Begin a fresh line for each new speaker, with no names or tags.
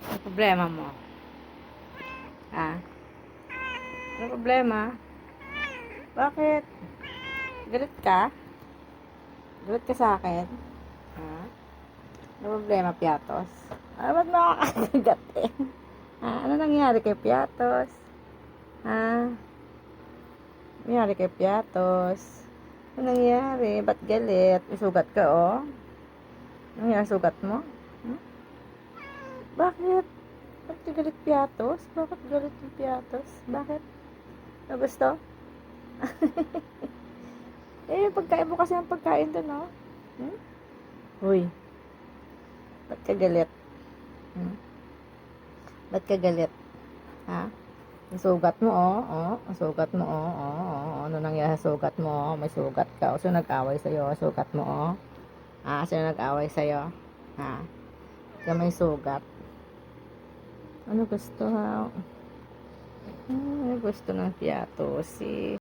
Ano problema mo? Ha? Ano problema? Bakit? Galit ka? Galit ka sa akin? Ha? Ano problema, Piatos? Ano ba't makakagagat eh? Ha? Ano nangyari kay Piatos? Ha? Ano nangyari kay Piatos? Ano nangyari? Ba't galit? May sugat ka, oh? Ano nangyari sugat mo? Hmm? Bakit? Ba't ka galit, Piatos? Bakit galit yung Piatos? Bakit? Ano gusto? Eh, pagkain mo kasi ang pagkain doon, no? Hmm? Uy, ba't ka galit? Hmm? Ba't ka galit? Ha? Ang sugat mo, oh. Oh, ang sugat mo, oh. Oh, oh. Ano nangyari sa sugat mo, oh? May sugat ka. O, sino nag-away sa'yo? Sugat mo, oh. Ha? Sino nag-away sa'yo? Ha? Ka may sugat. Ano gusto, ha? Ano gusto ng Piatos? Si